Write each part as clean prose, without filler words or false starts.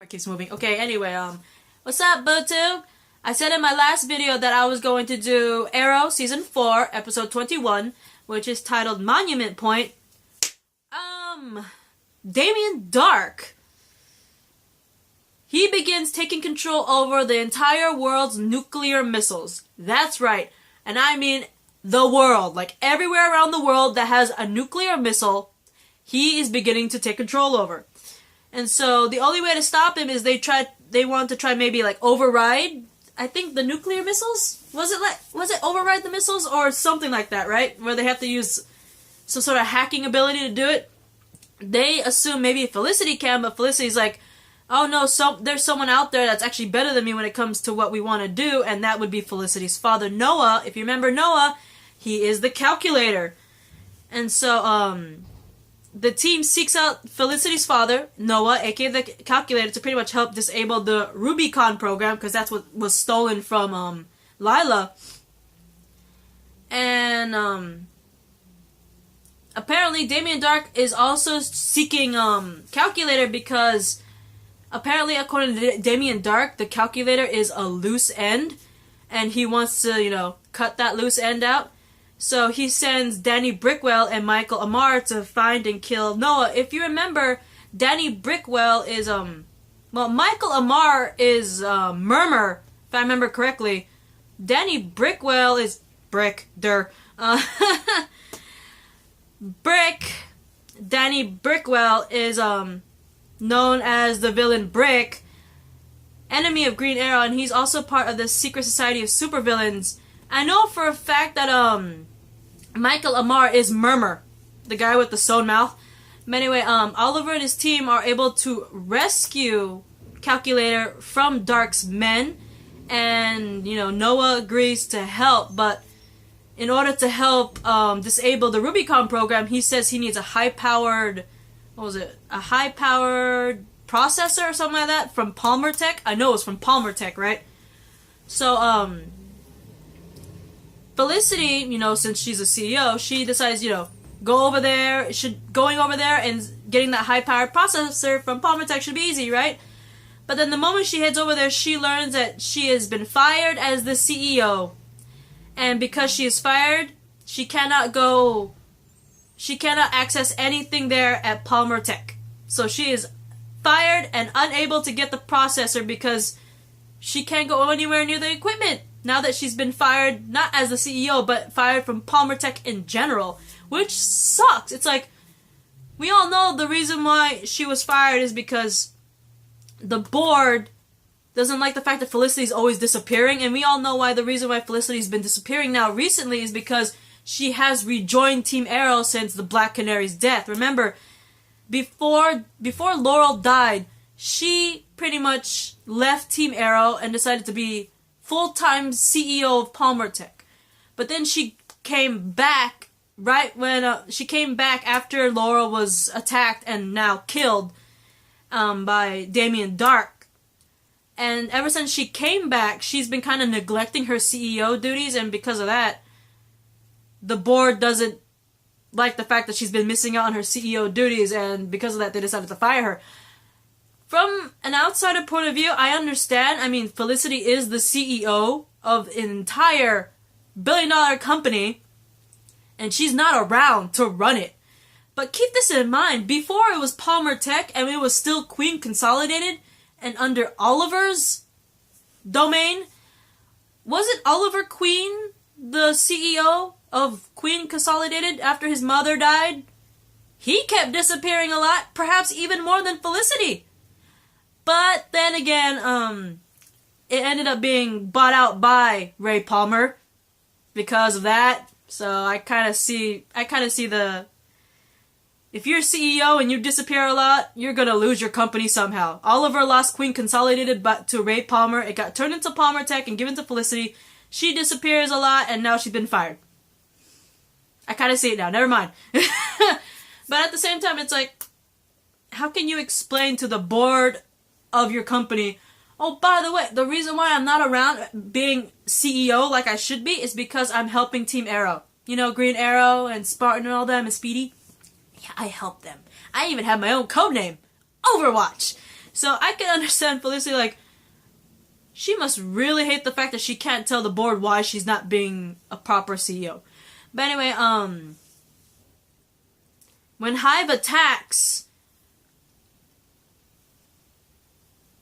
It keeps moving. Okay, anyway, what's up, BooTube? I said in my last video that I was going to do Arrow Season 4, Episode 21, which is titled Monument Point. Damien Dark. He begins taking control over the entire world's nuclear missiles. That's right. And I mean the world. Like everywhere around the world that has a nuclear missile, he is beginning to take control over. And so the only way to stop him is they want to try maybe like override, I think, the nuclear missiles? Was it override the missiles or something like that, right? Where they have to use some sort of hacking ability to do it. They assume maybe Felicity can, but Felicity's like, oh no, there's someone out there that's actually better than me when it comes to what we want to do, and that would be Felicity's father, Noah. If you remember Noah, he is the calculator. And so, the team seeks out Felicity's father, Noah, aka the calculator, to pretty much help disable the Rubicon program, because that's what was stolen from, Lila. And, apparently Damien Dark is also seeking, calculator because apparently, according to Damien Dark, the calculator is a loose end, and he wants to, cut that loose end out. So he sends Danny Brickwell and Michael Amar to find and kill Noah. If you remember, Danny Brickwell is, Michael Amar is, Murmur, if I remember correctly. Danny Brickwell is Danny Brickwell is, known as the villain Brick, enemy of Green Arrow, and he's also part of the secret society of supervillains. I know for a fact that Michael Amar is Murmur, the guy with the sewn mouth. But anyway, Oliver and his team are able to rescue Calculator from Dark's men, and Noah agrees to help, but in order to help disable the Rubicon program, he says he needs a high-powered processor or something like that from Palmer Tech. I know it was from Palmer Tech, right? So, Felicity, since she's a CEO, she decides, going over there and getting that high-powered processor from Palmer Tech should be easy, right? But then the moment she heads over there, she learns that she has been fired as the CEO. And because she is fired, she cannot access anything there at Palmer Tech. So she is fired and unable to get the processor because she can't go anywhere near the equipment now that she's been fired, not as the CEO, but fired from Palmer Tech in general, which sucks. It's like, we all know the reason why she was fired is because the board doesn't like the fact that Felicity's always disappearing, and we all know why the reason why Felicity's been disappearing now recently is because she has rejoined Team Arrow since the Black Canary's death. Remember, before Laurel died, she pretty much left Team Arrow and decided to be full-time CEO of Palmer Tech. But then she came back right when she came back after Laurel was attacked and now killed by Damien Dark. And ever since she came back, she's been kind of neglecting her CEO duties, and because of that, the board doesn't like the fact that she's been missing out on her CEO duties, and because of that, they decided to fire her. From an outsider point of view, I understand. I mean, Felicity is the CEO of an entire billion-dollar company, and she's not around to run it. But keep this in mind, before it was Palmer Tech, and it was still Queen Consolidated, and under Oliver's domain, wasn't Oliver Queen the CEO of Queen Consolidated after his mother died? He kept disappearing a lot, perhaps even more than Felicity. But then again, it ended up being bought out by Ray Palmer because of that. So I kind of see the, if you're CEO and you disappear a lot, you're gonna lose your company somehow. Oliver lost Queen Consolidated but to Ray Palmer. It got turned into Palmer Tech and given to Felicity. She disappears a lot, and now she's been fired. I kind of see it now. Never mind. But at the same time, it's like, how can you explain to the board of your company, oh, by the way, the reason why I'm not around being CEO like I should be is because I'm helping Team Arrow. Green Arrow and Spartan and all them and Speedy. Yeah, I help them. I even have my own code name, Overwatch. So I can understand Felicity, like, she must really hate the fact that she can't tell the board why she's not being a proper CEO. But anyway, when Hive attacks...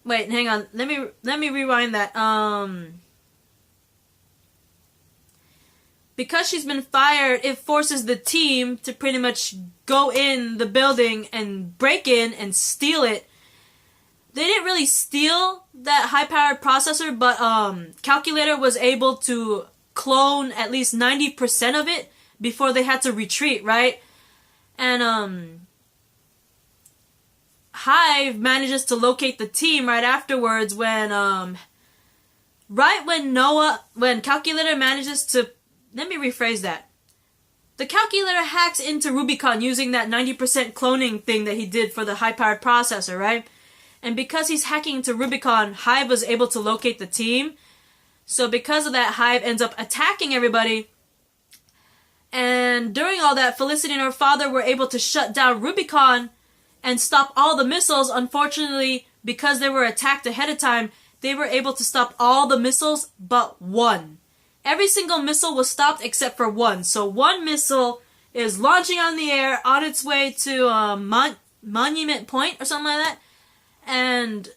Wait, hang on. Let me rewind that. Because she's been fired, it forces the team to pretty much go in the building and break in and steal it. They didn't really steal that high-powered processor, but Calculator was able to clone at least 90% of it before they had to retreat, right? And Hive manages to locate the team right afterwards when when Calculator manages to... Let me rephrase that. The Calculator hacks into Rubicon using that 90% cloning thing that he did for the high-powered processor, right? And because he's hacking into Rubicon, Hive was able to locate the team. So because of that, Hive ends up attacking everybody. And during all that, Felicity and her father were able to shut down Rubicon and stop all the missiles. Unfortunately, because they were attacked ahead of time, they were able to stop all the missiles but one. Every single missile was stopped except for one. So one missile is launching on the air on its way to Monument Point or something like that. And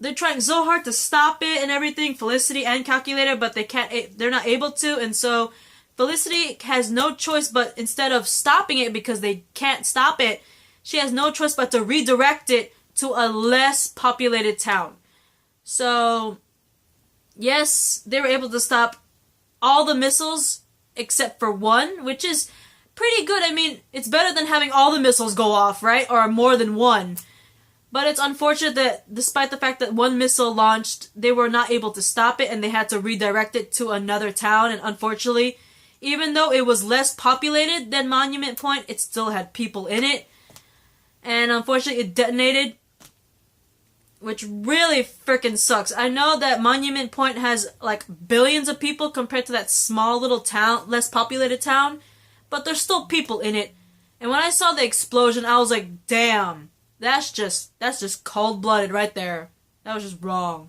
they're trying so hard to stop it and everything, Felicity and Calculator, but they're not able to. And so Felicity has no choice but, instead of stopping it because they can't stop it, she has no choice but to redirect it to a less populated town. So... yes, they were able to stop all the missiles except for one, which is pretty good. I mean, it's better than having all the missiles go off, right? Or more than one. But it's unfortunate that despite the fact that one missile launched, they were not able to stop it and they had to redirect it to another town. And unfortunately, even though it was less populated than Monument Point, it still had people in it. And unfortunately, it detonated, which really freaking sucks. I know that Monument Point has like billions of people compared to that small little town, less populated town, but there's still people in it. And when I saw the explosion, I was like, damn, that's just cold-blooded right there. That was just wrong.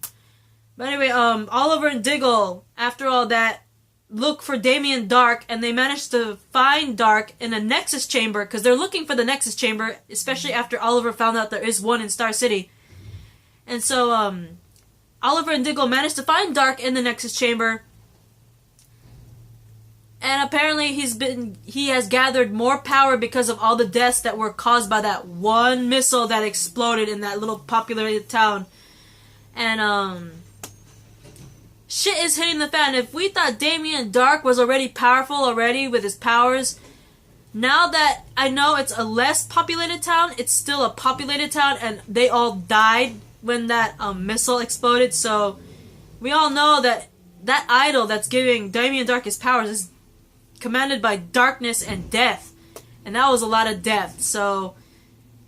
But anyway, Oliver and Diggle, after all that, look for Damien Dark, and they manage to find Dark in a Nexus chamber, because they're looking for the Nexus chamber, especially after Oliver found out there is one in Star City. And so, Oliver and Diggle managed to find Dark in the Nexus chamber. And apparently he has gathered more power because of all the deaths that were caused by that one missile that exploded in that little populated town. And, shit is hitting the fan. If we thought Damien Dark was already powerful already with his powers, now that I know it's a less populated town, it's still a populated town, and they all died when that missile exploded. So we all know that that idol that's giving Damien Dark his powers is commanded by darkness and death, and that was a lot of death. So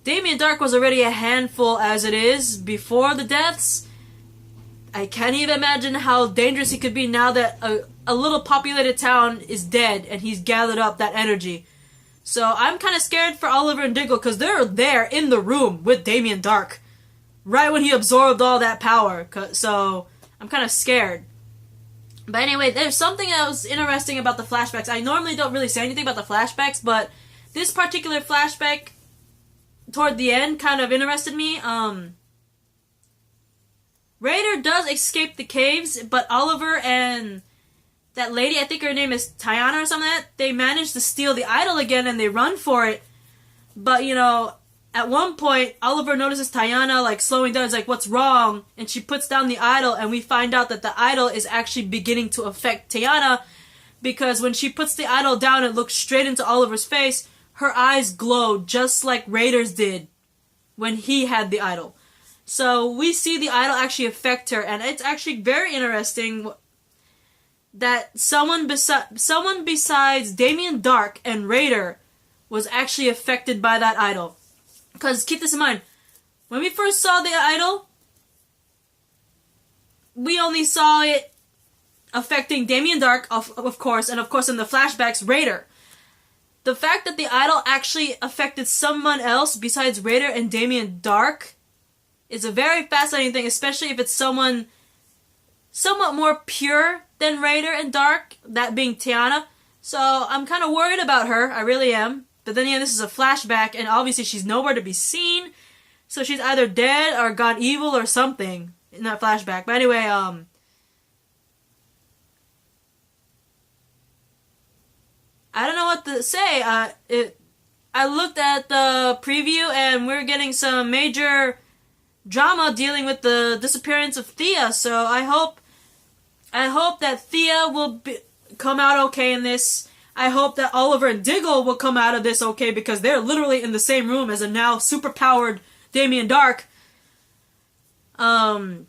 Damien Dark was already a handful as it is before the deaths. I can't even imagine how dangerous he could be now that a little populated town is dead and he's gathered up that energy. So I'm kind of scared for Oliver and Diggle because they're there in the room with Damien Dark right when he absorbed all that power. So I'm kind of scared. But anyway, there's something that was interesting about the flashbacks. I normally don't really say anything about the flashbacks, but this particular flashback toward the end kind of interested me. Raider does escape the caves, but Oliver and that lady, I think her name is Tiana or something like that, they manage to steal the idol again and they run for it. But, you know, at one point, Oliver notices Tiana, like, slowing down. He's like, what's wrong? And she puts down the idol, and we find out that the idol is actually beginning to affect Tiana, because when she puts the idol down and looks straight into Oliver's face, her eyes glow just like Raider's did when he had the idol. So we see the idol actually affect her, and it's actually very interesting that someone besides Damien Dark and Raider was actually affected by that idol. Because keep this in mind, when we first saw the idol, we only saw it affecting Damien Dark, of course, and of course in the flashbacks, Raider. The fact that the idol actually affected someone else besides Raider and Damien Dark It's a very fascinating thing, especially if it's someone somewhat more pure than Raider and Dark, that being Tiana. So I'm kind of worried about her, I really am. But then again, this is a flashback, and obviously she's nowhere to be seen. So she's either dead or gone evil or something in that flashback. But anyway, I don't know what to say. I looked at the preview, and we're getting some major drama dealing with the disappearance of Thea. So I hope that Thea will come out okay in this. I hope that Oliver and Diggle will come out of this okay, because they're literally in the same room as a now superpowered Damien Dark. I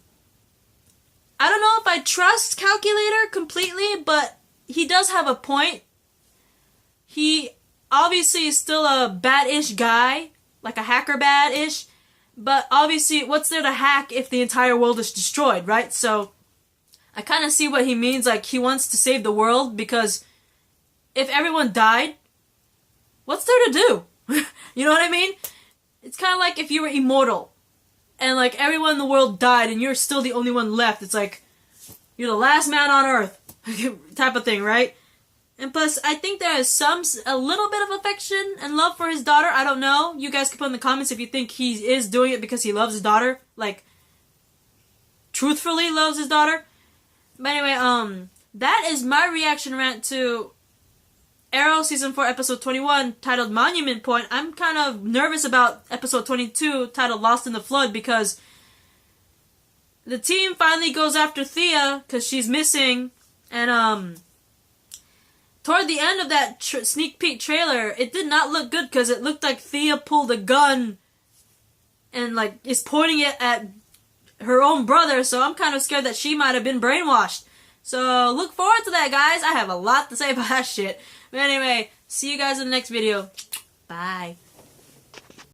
don't know if I trust Calculator completely, but he does have a point. He obviously is still a bad-ish guy, like a hacker bad-ish, but obviously what's there to hack if the entire world is destroyed, right? So I kind of see what he means, like he wants to save the world, because if everyone died, what's there to do? You know what I mean? It's kind of like if you were immortal, and like everyone in the world died, and you're still the only one left. It's like, you're the last man on Earth, type of thing, right? And plus, I think there is a little bit of affection and love for his daughter. I don't know. You guys can put in the comments if you think he is doing it because he loves his daughter. Like, truthfully loves his daughter. But anyway, that is my reaction rant to Arrow Season 4 Episode 21 titled Monument Point. I'm kind of nervous about Episode 22 titled Lost in the Flood, because the team finally goes after Thea because she's missing, and toward the end of that sneak peek trailer, it did not look good, because it looked like Thea pulled a gun and like is pointing it at her own brother, so I'm kind of scared that she might have been brainwashed. So look forward to that, guys. I have a lot to say about that shit. But anyway, see you guys in the next video. Bye.